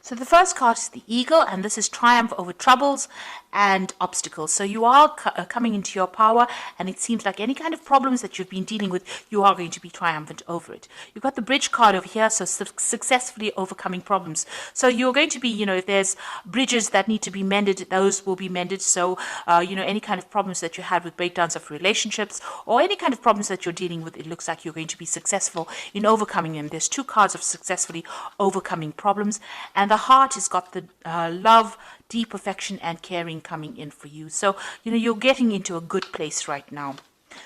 So the first card is the eagle, and this is triumph over troubles and obstacles. So you are coming into your power, and it seems like any kind of problems that you've been dealing with, you are going to be triumphant over it. You've got the bridge card over here, so successfully overcoming problems. So you're going to be, if there's bridges that need to be mended, those will be mended. So, any kind of problems that you had with breakdowns of relationships or any kind of problems that you're dealing with, it looks like you're going to be successful in overcoming them. There's two cards of successfully overcoming problems, and the heart has got the love, deep affection and caring coming in for you. So, you're getting into a good place right now.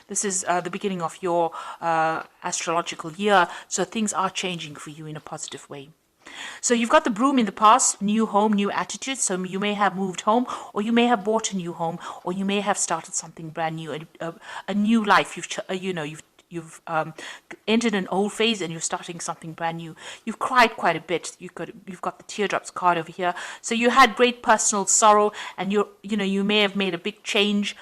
This is the beginning of your astrological year, so things are changing for you in a positive way. So you've got the broom in the past, new home, new attitude. So you may have moved home, or you may have bought a new home, or you may have started something brand new, a new life. You've entered an old phase and you're starting something brand new. You've cried quite a bit. You've got the teardrops card over here. So you had great personal sorrow, and you may have made a big change,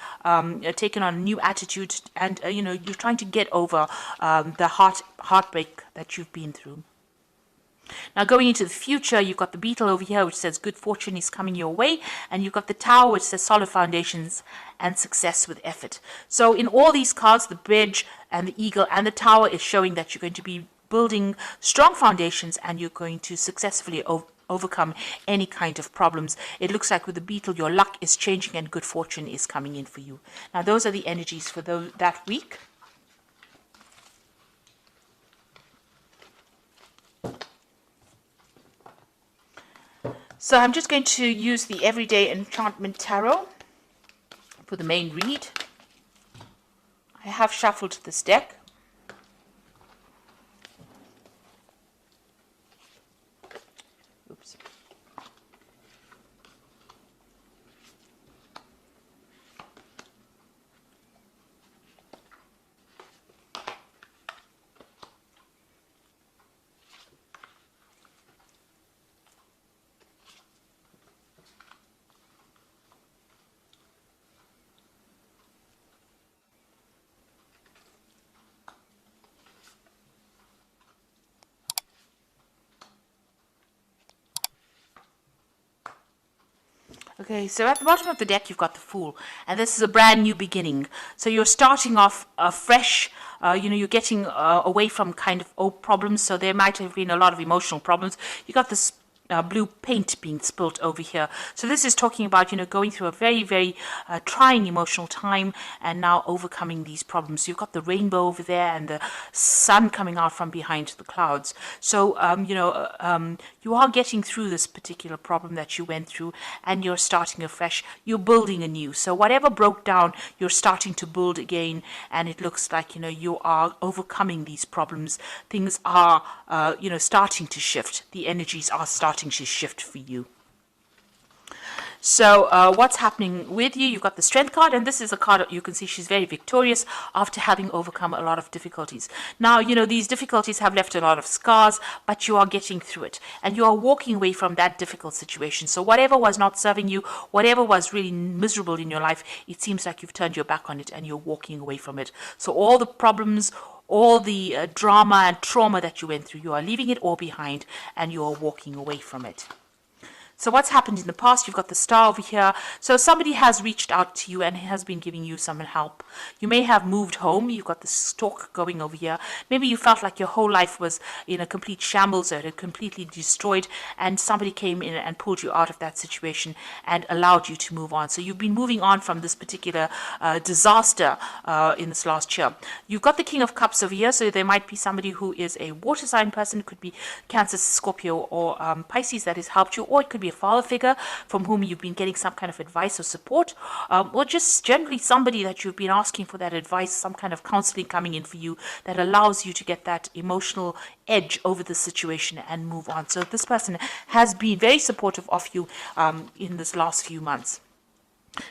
taken on a new attitude, and you're trying to get over the heartbreak that you've been through. Now going into the future, you've got the beetle over here, which says good fortune is coming your way, and you've got the tower, which says solid foundations and success with effort. So in all these cards, the bridge and the eagle and the tower is showing that you're going to be building strong foundations, and you're going to successfully overcome any kind of problems. It looks like with the beetle, your luck is changing and good fortune is coming in for you. Now those are the energies for that week. So I'm just going to use the Everyday Enchantment Tarot for the main read. I have shuffled this deck. Oops. Okay, so at the bottom of the deck, you've got the Fool, and this is a brand new beginning. So you're starting off fresh. You're getting away from kind of old problems. So there might have been a lot of emotional problems. You got this blue paint being spilt over here. So this is talking about, going through a very, very trying emotional time and now overcoming these problems. You've got the rainbow over there and the sun coming out from behind the clouds. So, you are getting through this particular problem that you went through, and you're starting afresh. You're building anew. So whatever broke down, you're starting to build again, and it looks like, you are overcoming these problems. Things are, starting to shift. The energies are starting to shift for you. So what's happening with you? You've got the Strength card, and this is a card that you can see she's very victorious after having overcome a lot of difficulties. Now, these difficulties have left a lot of scars, but you are getting through it, and you are walking away from that difficult situation. So whatever was not serving you, whatever was really miserable in your life, it seems like you've turned your back on it and you're walking away from it. So all the problems, all the drama and trauma that you went through, you are leaving it all behind and you are walking away from it. So what's happened in the past? You've got the Star over here. So somebody has reached out to you and has been giving you some help. You may have moved home. You've got the Stork going over here. Maybe you felt like your whole life was in a complete shambles or completely destroyed, and somebody came in and pulled you out of that situation and allowed you to move on. So you've been moving on from this particular disaster in this last year. You've got the King of Cups over here. So there might be somebody who is a water sign person. It could be Cancer, Scorpio, or Pisces that has helped you, or it could be a father figure from whom you've been getting some kind of advice or support, or just generally somebody that you've been asking for that advice, some kind of counseling coming in for you that allows you to get that emotional edge over the situation and move on. So this person has been very supportive of you in this last few months.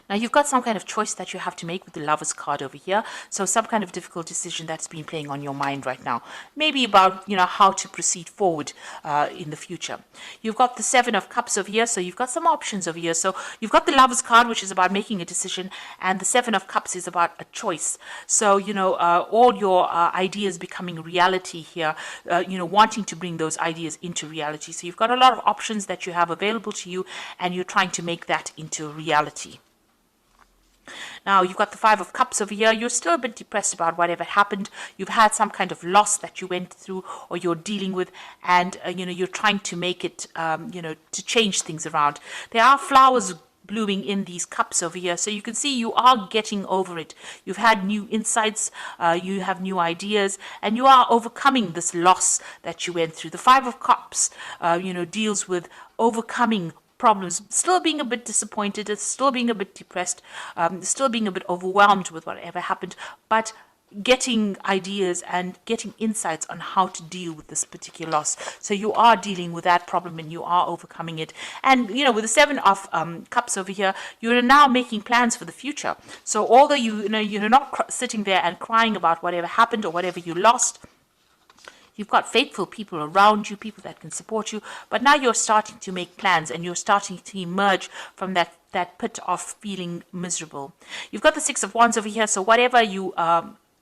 Now you've got some kind of choice that you have to make with the Lovers card over here. So some kind of difficult decision that's been playing on your mind right now. Maybe about, how to proceed forward in the future. You've got the Seven of Cups over here. So you've got some options over here. So you've got the Lovers card, which is about making a decision. And the Seven of Cups is about a choice. So, all your ideas becoming reality here, wanting to bring those ideas into reality. So you've got a lot of options that you have available to you, and you're trying to make that into reality. Now, you've got the Five of Cups over here. You're still a bit depressed about whatever happened. You've had some kind of loss that you went through or you're dealing with, and, you're trying to make it, to change things around. There are flowers blooming in these cups over here, so you can see you are getting over it. You've had new insights, you have new ideas, and you are overcoming this loss that you went through. The Five of Cups, deals with overcoming problems, still being a bit disappointed, still being a bit depressed, still being a bit overwhelmed with whatever happened, but getting ideas and getting insights on how to deal with this particular loss. So you are dealing with that problem and you are overcoming it. And, with the Seven of Cups over here, you're now making plans for the future. So although you're not sitting there and crying about whatever happened or whatever you lost, you've got faithful people around you, people that can support you, but now you're starting to make plans and you're starting to emerge from that pit of feeling miserable. You've got the Six of Wands over here, so whatever you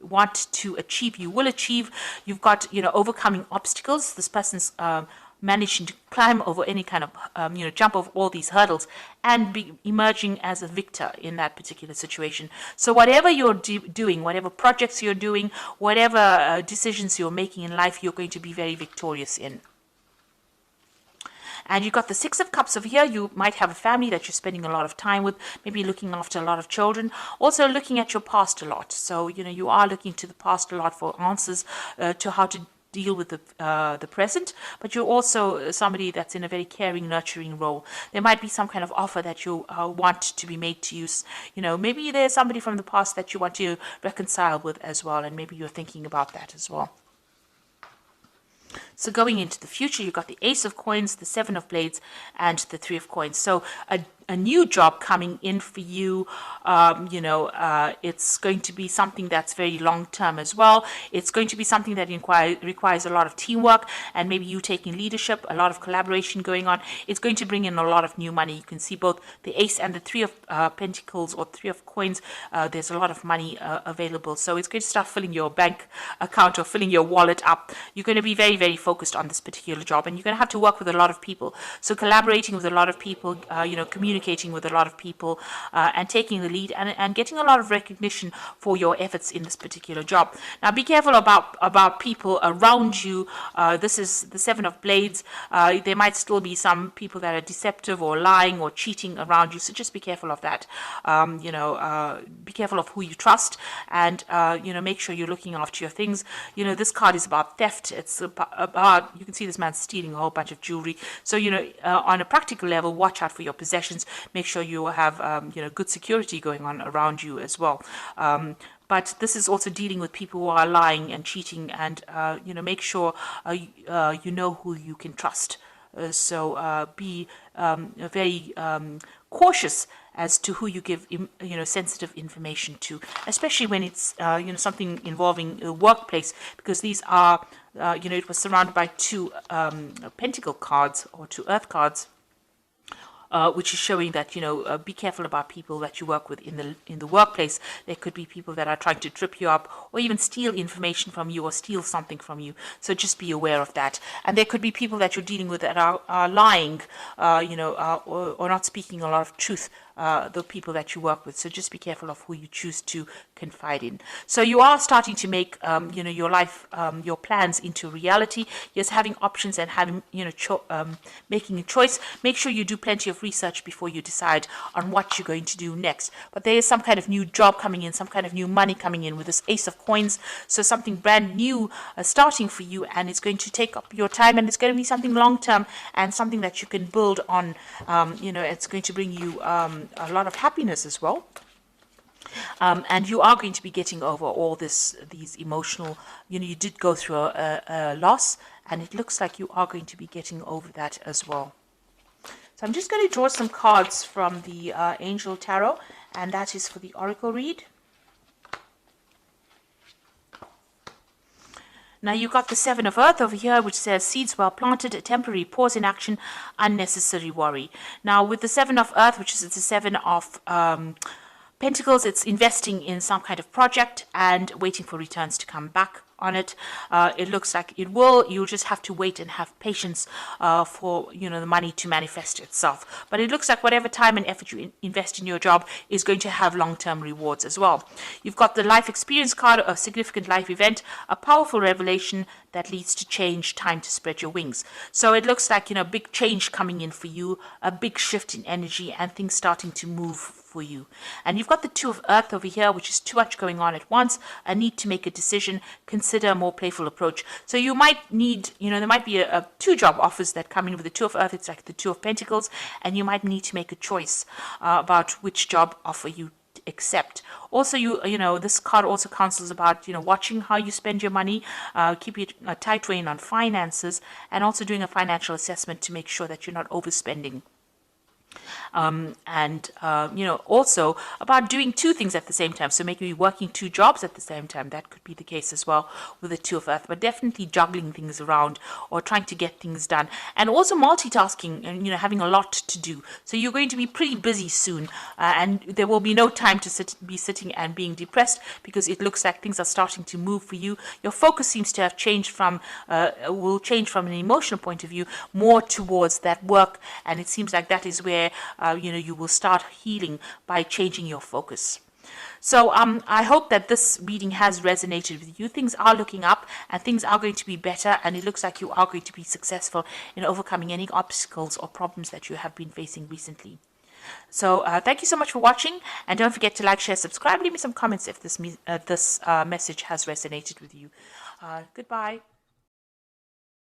want to achieve, you will achieve. You've got, overcoming obstacles. This person's managing to climb over any kind of, jump over all these hurdles and be emerging as a victor in that particular situation. So whatever you're doing, whatever projects you're doing, whatever decisions you're making in life, you're going to be very victorious in. And you've got the Six of Cups over here. You might have a family that you're spending a lot of time with, maybe looking after a lot of children, also looking at your past a lot. So, you are looking to the past a lot for answers to how to deal with the present, but you're also somebody that's in a very caring, nurturing role. There might be some kind of offer that you want to be made to use. Maybe there's somebody from the past that you want to reconcile with as well, and maybe you're thinking about that as well. So going into the future, you've got the Ace of Coins, the Seven of Blades, and the Three of Coins. So a new job coming in for you. It's going to be something that's very long term as well. It's going to be something that requires a lot of teamwork and maybe you taking leadership, a lot of collaboration going on. It's going to bring in a lot of new money. You can see both the Ace and the Three of Pentacles or Three of Coins. There's a lot of money available. So it's going to start filling your bank account or filling your wallet up. You're going to be very, very focused on this particular job, and you're going to have to work with a lot of people. So collaborating with a lot of people, communicating with a lot of people, and taking the lead and getting a lot of recognition for your efforts in this particular job. Now, be careful about people around you. This is the Seven of Blades. There might still be some people that are deceptive or lying or cheating around you. So just be careful of that. Be careful of who you trust, and make sure you're looking after your things. This card is about theft. It's about, you can see this man stealing a whole bunch of jewelry. So on a practical level, watch out for your possessions. Make sure you have good security going on around you as well. But this is also dealing with people who are lying and cheating, and make sure you know who you can trust. So be very cautious as to who you give sensitive information to, especially when it's something involving a workplace, because these are it was surrounded by two pentacle cards or two earth cards. Which is showing that be careful about people that you work with in the workplace. There could be people that are trying to trip you up or even steal information from you or steal something from you. So just be aware of that. And there could be people that you're dealing with that are lying, or not speaking a lot of truth. The people that you work with. So just be careful of who you choose to confide in. So you are starting to make, your life, your plans into reality. Yes, having options and having, making a choice. Make sure you do plenty of research before you decide on what you're going to do next. But there is some kind of new job coming in, some kind of new money coming in with this Ace of Coins. So something brand new starting for you, and it's going to take up your time, and it's going to be something long term and something that you can build on. It's going to bring you a lot of happiness as well. And you are going to be getting over all these emotional, you did go through a loss, and it looks like you are going to be getting over that as well. So I'm just going to draw some cards from the Angel Tarot, and that is for the Oracle read. Now you've got the Seven of Earth over here, which says seeds well planted, a temporary pause in action, unnecessary worry. Now with the Seven of Earth, which is the Seven of Pentacles, it's investing in some kind of project and waiting for returns to come back on it. It looks like it will. You'll just have to wait and have patience for the money to manifest itself. But it looks like whatever time and effort you invest in your job is going to have long-term rewards as well. You've got the life experience card, a significant life event, a powerful revelation that leads to change, time to spread your wings. So it looks like big change coming in for you, a big shift in energy, and things starting to move for you. And you've got the Two of Earth over here, which is too much going on at once, a need to make a decision, consider a more playful approach. So you might need, there might be two job offers that come in with the Two of Earth. It's like the Two of Pentacles, and you might need to make a choice about which job offer you accept. Also, this card also counsels about watching how you spend your money, keeping a tight rein on finances, and also doing a financial assessment to make sure that you're not overspending. Also about doing two things at the same time. So maybe working two jobs at the same time. That could be the case as well with the Two of Earth, but definitely juggling things around or trying to get things done. And also multitasking and, having a lot to do. So you're going to be pretty busy soon, and there will be no time to be sitting and being depressed, because it looks like things are starting to move for you. Your focus seems to have changed will change from an emotional point of view more towards that work, and it seems like that is where you will start healing by changing your focus. So I hope that this reading has resonated with you. Things are looking up and things are going to be better, and it looks like you are going to be successful in overcoming any obstacles or problems that you have been facing recently. So thank you so much for watching, and don't forget to like, share, subscribe, leave me some comments if this message has resonated with you. Goodbye.